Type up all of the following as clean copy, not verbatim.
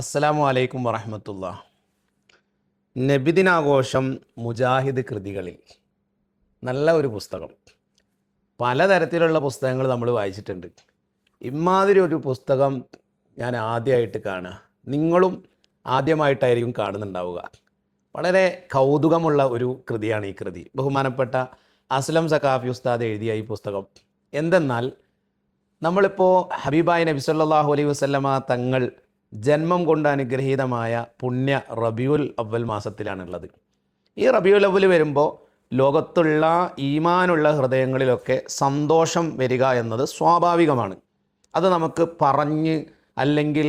അസ്സലാമു അലൈക്കും വറഹ്മത്തുള്ളാ. നബിദിനാഘോഷം മുജാഹിദ് കൃതികളിൽ നല്ല ഒരു പുസ്തകം. പലതരത്തിലുള്ള പുസ്തകങ്ങൾ നമ്മൾ വായിച്ചിട്ടുണ്ട്. ഇമാതിരി ഒരു പുസ്തകം ഞാൻ ആദ്യമായിട്ട് കാണുക. നിങ്ങളും ആദ്യമായിട്ടായിരിക്കും കാണുന്നുണ്ടാവുക. വളരെ കൗതുകമുള്ള ഒരു കൃതിയാണ് ഈ കൃതി. ബഹുമാനപ്പെട്ട അസ്ലം സഖാഫി ഉസ്താദ് എഴുതിയ ഈ പുസ്തകം എന്തെന്നാൽ, നമ്മളിപ്പോൾ ഹബീബായ നബി സല്ലല്ലാഹു അലൈഹി വസല്ലമ തങ്ങൾ ജന്മം കൊണ്ട് അനുഗ്രഹീതമായ പുണ്യ റബിയുൽ അവ്വൽ മാസത്തിലാണുള്ളത്. ഈ റബിയുൽ അവ്വൽ വരുമ്പോൾ ലോകത്തുള്ള ഈമാനുള്ള ഹൃദയങ്ങളിലൊക്കെ സന്തോഷം വരിക എന്നത് സ്വാഭാവികമാണ്. അത് നമുക്ക് പറഞ്ഞ് അല്ലെങ്കിൽ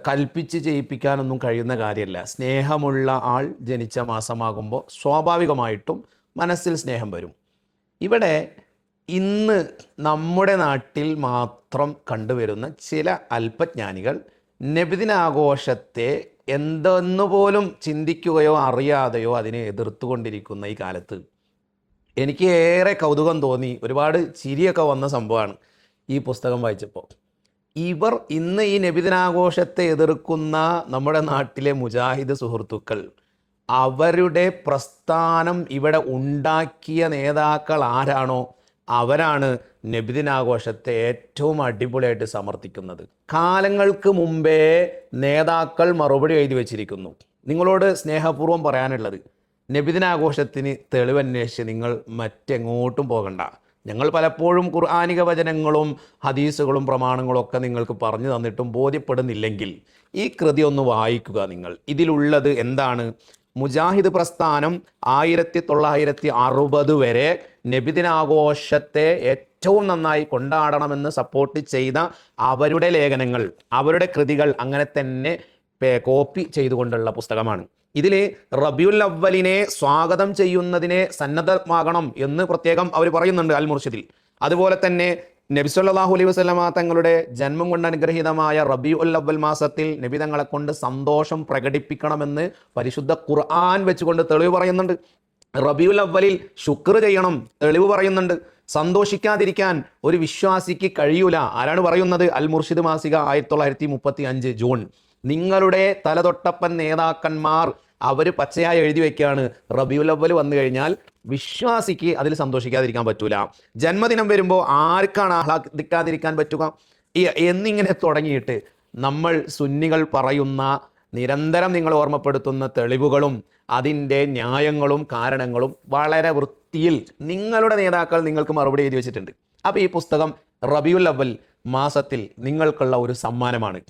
കൽപ്പിച്ച് ചെയ്യിപ്പിക്കാനൊന്നും കഴിയുന്ന കാര്യമല്ല. സ്നേഹമുള്ള ആൾ ജനിച്ച മാസമാകുമ്പോൾ സ്വാഭാവികമായിട്ടും മനസ്സിൽ സ്നേഹം വരും. ഇവിടെ ഇന്ന് നമ്മുടെ നാട്ടിൽ മാത്രം കണ്ടുവരുന്ന ചില അല്പജ്ഞാനികൾ നബിദിനാഘോഷത്തെ എന്തെന്നുപോലും ചിന്തിക്കുകയോ അറിയാതെയോ അതിനെ എതിർത്തുകൊണ്ടിരിക്കുന്ന ഈ കാലത്ത് എനിക്ക് ഏറെ കൗതുകം തോന്നി. ഒരുപാട് ചിരിയൊക്കെ വന്ന സംഭവമാണ് ഈ പുസ്തകം വായിച്ചപ്പോൾ. ഇവർ ഇന്ന് ഈ നബിദിനാഘോഷത്തെ എതിർക്കുന്ന നമ്മുടെ നാട്ടിലെ മുജാഹിദ് സുഹൃത്തുക്കൾ, അവരുടെ പ്രസ്ഥാനം ഇവിടെ ഉണ്ടാക്കിയ നേതാക്കൾ ആരാണോ അവരാണ് നബിദിനാഘോഷത്തെ ഏറ്റവും അടിപൊളിയായിട്ട് സമർത്ഥിക്കുന്നത്. കാലങ്ങൾക്ക് മുമ്പേ നേതാക്കൾ മറുപടി എഴുതി വച്ചിരിക്കുന്നു. നിങ്ങളോട് സ്നേഹപൂർവ്വം പറയാനുള്ളത്, നബിദിനാഘോഷത്തിന് തെളിവന്വേഷിച്ച് നിങ്ങൾ മറ്റെങ്ങോട്ടും പോകണ്ട. ഞങ്ങൾ പലപ്പോഴും ഖുർആനിക വചനങ്ങളും ഹദീസുകളും പ്രമാണങ്ങളും ഒക്കെ നിങ്ങൾക്ക് പറഞ്ഞു തന്നിട്ടും ബോധ്യപ്പെടുന്നില്ലെങ്കിൽ ഈ കൃതി ഒന്ന് വായിക്കുക നിങ്ങൾ. ഇതിലുള്ളത് എന്താണ്? മുജാഹിദ് പ്രസ്ഥാനം 1960 വരെ നബിദിനാഘോഷത്തെ ഏറ്റവും നന്നായി കൊണ്ടാടണമെന്ന് സപ്പോർട്ട് ചെയ്ത അവരുടെ ലേഖനങ്ങൾ, അവരുടെ കൃതികൾ അങ്ങനെ തന്നെ കോപ്പി ചെയ്തുകൊണ്ടുള്ള പുസ്തകമാണ്. ഇതിൽ റബിയുൽ അവ്വലിനെ സ്വാഗതം ചെയ്യുന്നതിനെ സന്നദ്ധമാകണം എന്ന് പ്രത്യേകം അവർ പറയുന്നുണ്ട് അൽ മുർഷിദിൽ. അതുപോലെ തന്നെ നബി സല്ലല്ലാഹു അലൈഹി വസല്ലമ തങ്ങളുടെ ജന്മം കൊണ്ട് അനുഗ്രഹീതമായ റബീഉൽ അവ്വൽ മാസത്തിൽ നബി തങ്ങളെ കൊണ്ട് സന്തോഷം പ്രകടിപ്പിക്കണമെന്ന് പരിശുദ്ധ ഖുർആൻ വെച്ചുകൊണ്ട് തെളിവ് പറയുന്നുണ്ട്. റബീഉൽ അവ്വലിൽ ശുക്ർ ചെയ്യണം, തെളിവ് പറയുന്നുണ്ട്. സന്തോഷിക്കാതിരിക്കാൻ ഒരു വിശ്വാസിക്ക് കഴിയൂല. ആരാണ് പറയുന്നത്? അൽ മുർഷിദ് മാസിക 1935 ജൂൺ. നിങ്ങളുടെ തലതൊട്ടപ്പൻ നേതാക്കന്മാർ അവർ പച്ചയായി എഴുതി വയ്ക്കുകയാണ്, റബീഉൽ അവ്വൽ വന്നു കഴിഞ്ഞാൽ വിശ്വാസിക്ക് അതിൽ സന്തോഷിക്കാതിരിക്കാൻ പറ്റൂല. ജന്മദിനം വരുമ്പോൾ ആർക്കാണ് ആഹ്ലാദിക്കാതിരിക്കാൻ പറ്റുക എന്നിങ്ങനെ തുടങ്ങിയിട്ട് നമ്മൾ സുന്നികൾ പറയുന്ന, നിരന്തരം നിങ്ങൾ ഓർമ്മപ്പെടുത്തുന്ന തെളിവുകളും അതിൻ്റെ ന്യായങ്ങളും കാരണങ്ങളും വളരെ വൃത്തിയിൽ നിങ്ങളുടെ നേതാക്കൾ നിങ്ങൾക്ക് മറുപടി എഴുതി വെച്ചിട്ടുണ്ട്. അപ്പോൾ ഈ പുസ്തകം റബീഉൽ അവ്വൽ മാസത്തിൽ നിങ്ങൾക്കുള്ള ഒരു സമ്മാനമാണ്.